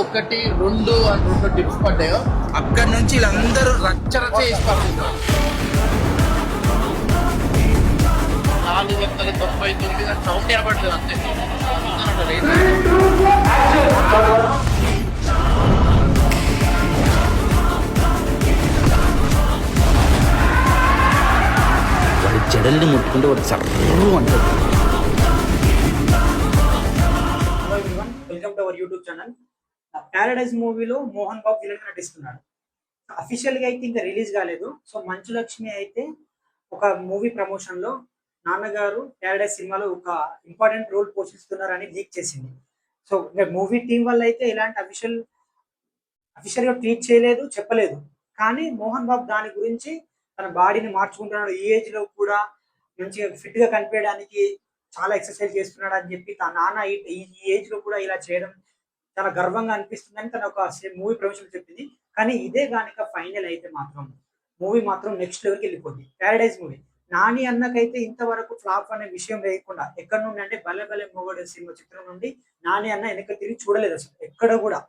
ఒకటి రెండు అని రెండు టిప్స్ పడ్డాయో అక్కడి నుంచి వీళ్ళందరూ రచ్చరచ్చ చేసి పడుతున్నారు. 499 సౌండ్ ఏర్పడుతుంది అంతే. వాడి జడల్ని ముట్టుకుంటే వాడు సర్రు అంటారు. Welcome to our YouTube channel. Paradise మూవీలో మోహన్ బాబు విలన్ నటిస్తున్నాడు. అఫీషియల్ గా అయితే ఇంకా రిలీజ్ కాలేదు. సో మంచు లక్ష్మి అయితే ఒక మూవీ ప్రమోషన్ లో నాన్నగారు ప్యారడైజ్ సినిమాలో ఒక ఇంపార్టెంట్ రోల్ పోషిస్తున్నారని లీక్ చేసింది. సో మూవీ టీం వల్ల అయితే ఇలాంటి అఫీషియల్ గా ట్వీట్ చేయలేదు, చెప్పలేదు. కానీ మోహన్ బాబు దాని గురించి తన బాడీని మార్చుకుంటున్నాడు, ఈ ఏజ్ లో కూడా మంచిగా ఫిట్ గా కనిపించడానికి చాలా ఎక్సర్సైజ్ చేస్తున్నాడు అని చెప్పి తన నాన్న ఈ ఏజ్ లో కూడా ఇలా చేయడం చాలా గర్వంగా అనిపిస్తుందని తన ఒక మూవీ ప్రమోషన్ చెప్పింది. కానీ ఇదే కనుక ఫైనల్ అయితే మాత్రం మూవీ మాత్రం నెక్స్ట్ లెవెల్కి వెళ్ళిపోద్ది. ప్యారడైజ్ మూవీ నాని అన్నకైతే ఇంతవరకు ఫ్లాప్ అనే విషయం లేకుండా ఎక్కడ నుండి అంటే భలే భలే మొగడు సినిమా చిత్రం నుండి నాని అన్న వెనక తిరిగి చూడలేదు అసలు ఎక్కడ కూడా.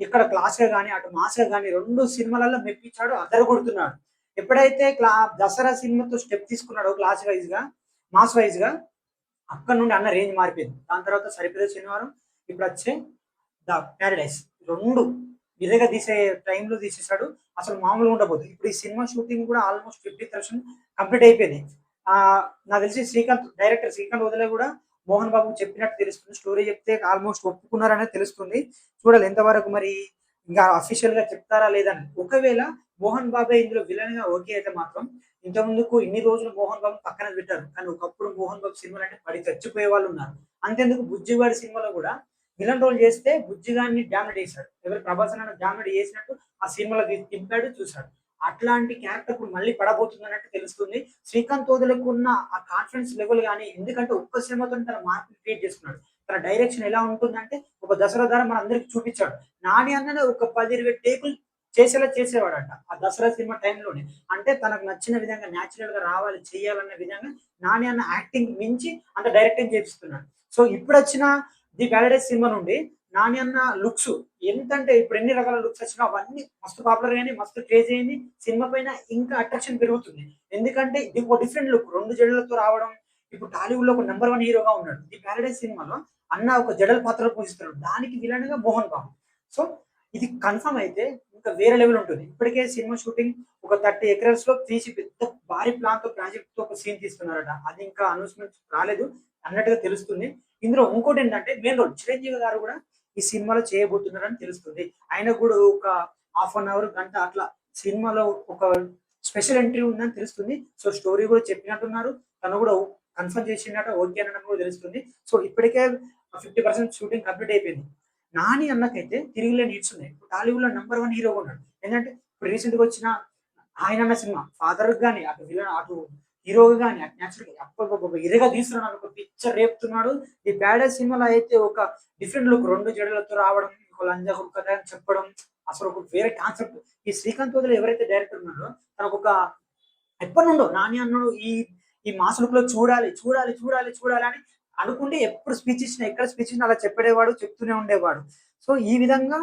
ఇక్కడ క్లాస్ గా కానీ అటు మాస్ గా కానీ రెండు సినిమాలలో మెప్పించాడు, అదరు కొడుతున్నాడు. ఎప్పుడైతే దసరా సినిమాతో స్టెప్ తీసుకున్నాడో క్లాస్ వైజ్ గా మాస్ వైజ్ గా అక్కడ నుండి అన్న రేంజ్ మారిపోయింది. దాని తర్వాత సరిపోయే శనివారం, ఇప్పుడు వచ్చే ద ప్యారడైజ్ రెండు విధంగా తీసే టైంలో తీసేసాడు. అసలు మామూలుగా ఉండబోదు. ఇప్పుడు ఈ సినిమా షూటింగ్ కూడా ఆల్మోస్ట్ 50% కంప్లీట్ అయిపోయింది. నాకు తెలిసి డైరెక్టర్ శ్రీకాంత్ వదిలే కూడా మోహన్ బాబు చెప్పినట్టు తెలుస్తుంది. స్టోరీ చెప్తే ఆల్మోస్ట్ ఒప్పుకున్నారనే తెలుస్తుంది. చూడాలి ఎంతవరకు మరి ఇంకా అఫీషియల్ గా చెప్తారా లేదని. ఒకవేళ మోహన్ బాబే ఇందులో విలన్ గా ఓకే అయితే మాత్రం ఇంత ముందుకు ఇన్ని రోజులు మోహన్ బాబు పక్కన పెట్టారు. కానీ ఒకప్పుడు మోహన్ బాబు సినిమాలు అంటే పడి చచ్చిపోయే వాళ్ళు ఉన్నారు. అంతేందుకు బుజ్జిగాడి సినిమాలో కూడా విలన్ రోల్ చేస్తే బుజ్జిగాడిని డామినేట్ చేశాడు. ఎవరు ప్రభాస్ అన్న డామినేట్ చేసినట్టు ఆ సినిమాలో తింపాడు, చూశాడు. అట్లాంటి క్యారెక్టర్ ఇప్పుడు మళ్ళీ పడబోతుంది అన్నట్టు తెలుస్తుంది. శ్రీకాంత్ వదులకు ఉన్న ఆ కాన్ఫిడెన్స్ లెవెల్ కానీ, ఎందుకంటే ఒక్క సినిమాతో తన మార్క్ క్రియేట్ చేసుకున్నాడు. తన డైరెక్షన్ ఎలా ఉంటుందంటే ఒక దసరా ద్వారా మన అందరికి చూపించాడు. నాని అన్న ఒక 10-20 టేకులు చేసేవాడట ఆ దసరా సినిమా టైంలోనే. అంటే తనకు నచ్చిన విధంగా న్యాచురల్ గా రావాలి, చేయాలన్న విధంగా నాని అన్న యాక్టింగ్ మించి అంత డైరెక్టింగ్ చేపిస్తున్నాడు. సో ఇప్పుడు వచ్చిన ది ప్యారడైజ్ సినిమా నుండి నాని అన్న లుక్స్ ఎంతంటే ఇప్పుడు ఎన్ని రకాల లుక్స్ వచ్చినా అవన్నీ మస్తు పాపులర్ గానీ మస్తు క్రేజ్ అయింది. సినిమా పైన ఇంకా అట్రాక్షన్ పెరుగుతుంది. ఎందుకంటే ఇది ఒక డిఫరెంట్ లుక్, 2 జడలతో రావడం. ఇప్పుడు టాలీవుడ్ లో ఒక నెంబర్ 1 హీరోగా ఉన్నాడు. ది ప్యారడైజ్ సినిమాలో అన్న ఒక జడల పాత్ర పోషిస్తున్నాడు. దానికి విలన్ గా మోహన్ బాబు. సో ఇది కన్ఫర్మ్ అయితే ఇంకా వేరే లెవెల్ ఉంటుంది. ఇప్పటికే సినిమా షూటింగ్ ఒక 30 acres లో తీసి పెద్ద భారీ ప్లాన్ తో ప్రాజెక్ట్ తో ఒక సీన్ తీస్తున్నారట. అది ఇంకా అనౌన్స్మెంట్ రాలేదు అన్నట్టుగా తెలుస్తుంది. ఇందులో ఇంకోటి ఏంటంటే మెయిన్ రోల్ చిరంజీవి గారు కూడా ఈ సినిమాలో చేయబోతున్నారని తెలుస్తుంది. ఆయన కూడా ఒక 1/2 hour గంట అట్లా సినిమాలో ఒక స్పెషల్ ఎంట్రీ ఉందని తెలుస్తుంది. సో స్టోరీ కూడా చెప్పినట్టున్నారు. తను కూడా కన్ఫర్మ్ చేసినట్టు ఓకే అనడం కూడా తెలుస్తుంది. సో ఇప్పటికే 50% షూటింగ్ కంప్లీట్ అయిపోయింది. నాని అన్నకైతే తిరిగిలే నీడ్స్ ఉన్నాయి. ఇప్పుడు టాలీవుడ్ లో నెంబర్ 1 హీరోగా ఉన్నాడు. ఏంటంటే ఇప్పుడు రీసెంట్ గా వచ్చిన ఆయన అన్న సినిమా ఫాదర్ గానీ అటు విలన్ అటు హీరోగా కానీ న్యాచురల్ ఇరగా తీస్తున్నాడు, ఒక పిక్చర్ రేపుతున్నాడు. ఈ ప్యారడైజ్ సినిమాలో అయితే ఒక డిఫరెంట్ లుక్, 2 జడలతో రావడం, ఒక లంజా కథ అని చెప్పడం, అసలు ఒక వేరే కాన్సెప్ట్. ఈ శ్రీకాంత్ వదిలి ఎవరైతే డైరెక్టర్ ఉన్నాడో తనకు ఒక ఎప్పటి నుండో నాని అన్నాడు ఈ మాస్ లుక్ లో చూడాలి చూడాలి చూడాలి చూడాలి అని అనుకుంటే ఎప్పుడు స్పీచ్ ఇచ్చినా ఎక్కడ స్పీచ్ ఇచ్చినా అలా చెప్పేవాడు, చెప్తూనే ఉండేవాడు. సో ఈ విధంగా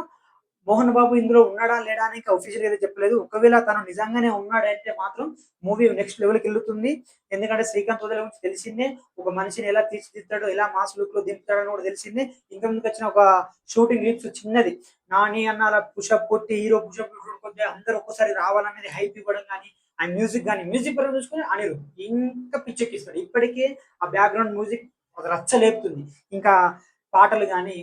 మోహన్ బాబు ఇందులో ఉన్నాడా లేడా అని అఫీషియల్ అయితే చెప్పలేదు. ఒకవేళ తను నిజంగానే ఉన్నాడంటే మాత్రం మూవీ నెక్స్ట్ లెవెల్కి వెళ్తుంది. ఎందుకంటే శ్రీకాంత్ వదిలే గురించి తెలిసిందే, ఒక మనిషిని ఎలా తీర్చిదిద్దాడో, ఎలా మాస్ లుక్ లో దింపుతాడని కూడా తెలిసిందే. ఇంకా ముందుకు వచ్చిన ఒక షూటింగ్ క్లిప్స్ చిన్నది, నాని అన్న అలా పుషప్ కొట్టి హీరో పుషప్ కొట్టి అందరూ ఒక్కసారి రావాలనేది హైప్ ఇవ్వడం కానీ, ఆ మ్యూజిక్ కానీ మ్యూజిక్ పరంగా చూసుకుని అనిరు ఇంకా పిచ్చెక్కిస్తాడు. ఇప్పటికే ఆ బ్యాక్గ్రౌండ్ మ్యూజిక్ రచ్చలేపుతుంది. ఇంకా పాటలు కానీ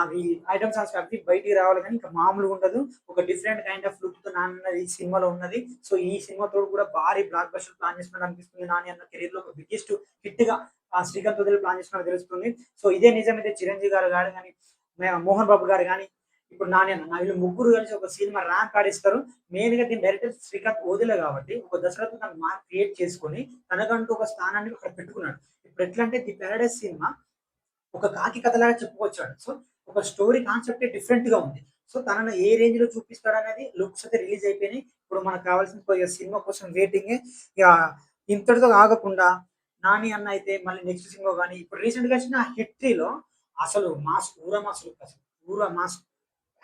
అవి ఐటమ్ సాంగ్స్ అవి బయటికి రావాలి కానీ ఇంకా మామూలుగా ఉండదు. ఒక డిఫరెంట్ కైండ్ ఆఫ్ లుక్ తో నాని ఈ సినిమాలో ఉన్నది. సో ఈ సినిమాతో కూడా భారీ బ్లాక్ బస్టర్ ప్లాన్ చేస్తున్నట్టు అనిపిస్తుంది. నాని అన్న కెరీర్ లో ఒక బిగ్గెస్ట్ హిట్ గా శ్రీకాంత్ వదిలి ప్లాన్ చేస్తున్నట్టు తెలుస్తుంది. సో ఇదే నిజమైతే చిరంజీవి గారు కానీ మోహన్ బాబు గారు కానీ ఇప్పుడు నాని అన్న వీళ్ళు ముగ్గురు కలిసి ఒక సినిమా ర్యాంప్ ఆడిస్తారు. మెయిన్ గా దీని డైరెక్టర్ శ్రీకాంత్ వదిలే కాబట్టి ఒక దసరాతో తన మార్క్ క్రియేట్ చేసుకొని తనకంటూ ఒక స్థానాన్ని అక్కడ పెట్టుకున్నాడు. ఇప్పుడు ఎట్లా అంటే ది ప్యారడైజ్ సినిమా ఒక కాకి కథలాగా చెప్పుకొచ్చాడు. సో ఒక స్టోరీ కాన్సెప్ట్ డిఫరెంట్ గా ఉంది. సో తనను ఏ రేంజ్ లో చూపిస్తాడు అనేది లుక్స్ అయితే రిలీజ్ అయిపోయినాయి. ఇప్పుడు మనకు కావాల్సిన సినిమా కోసం వెయిటింగ్. ఇక ఇంతటితో ఆగకుండా నాని అన్న అయితే మళ్ళీ నెక్స్ట్ సినిమా కానీ ఇప్పుడు రీసెంట్ గా వచ్చిన హిట్ 3లో అసలు మాస్ ఊర మాస్ లుక్, అసలు ఊర మాస్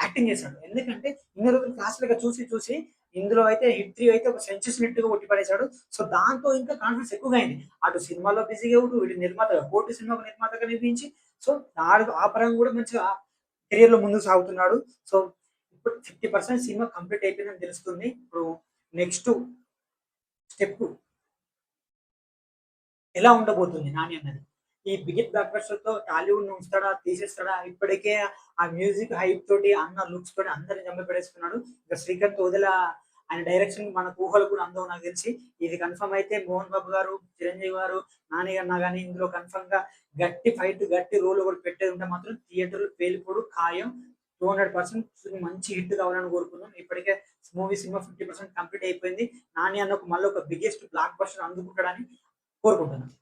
యాక్టింగ్ చేశాడు. ఎందుకంటే ఇన్ని రోజులు క్లాసిక్‌గా చూసి చూసి ఇందులో అయితే హిట్ 3 అయితే ఒక సెంచరీ హిట్‌గా కొట్టి పడేశాడు. సో దాంతో ఇంకా కాన్ఫిడెన్స్ ఎక్కువగా అయింది. అటు సినిమాలో బిజీగా ఉంటూ ఇటు నిర్మాతగా 'కోటి' సినిమాకు నిర్మాతగా నియమించి సో ఆ పరంగా కూడా మంచిగా కెరియర్‌లో ముందుకు సాగుతున్నాడు. సో ఇప్పుడు 50% సినిమా కంప్లీట్ అయిపోయిందని తెలుస్తుంది. ఇప్పుడు నెక్స్ట్ స్టెప్ ఎలా ఉండబోతుంది 'నాని' అన్నది. ఈ బిగ్ బ్లాక్ బస్టర్‌తో టాలీవుడ్‌ని ఉంచుతాడా? తీసేస్తాడా? ఇప్పటికే ఆ మ్యూజిక్ హైప్ తోటి అన్న లుక్స్ తోటి అందరిని చంపపెట్టేస్తున్నాడు. ఇక శ్రీకాంత్ వదిల ఆయన డైరెక్షన్ మనకు ఊహలు కూడా అందవు నాకు తెలిసి. ఇది కన్ఫర్మ్ అయితే మోహన్ బాబు గారు, చిరంజీవి గారు, నాని అన్న గాని ఇందులో కన్ఫర్మ్‌గా గట్టి ఫైట్, గట్టి రోల్ ఒకటి పెట్టేది ఉంటే మాత్రం థియేటర్‌లో పేలిపోడు ఖాయం. 200% మంచి హిట్ కావాలని కోరుకుందాం. ఇప్పటికే సినిమా 50% కంప్లీట్ అయిపోయింది. నాని అన్న మళ్ళీ ఒక బిగ్గెస్ట్ బ్లాక్ బస్టర్ అందుకుంటాడని కోరుకుంటున్నాను.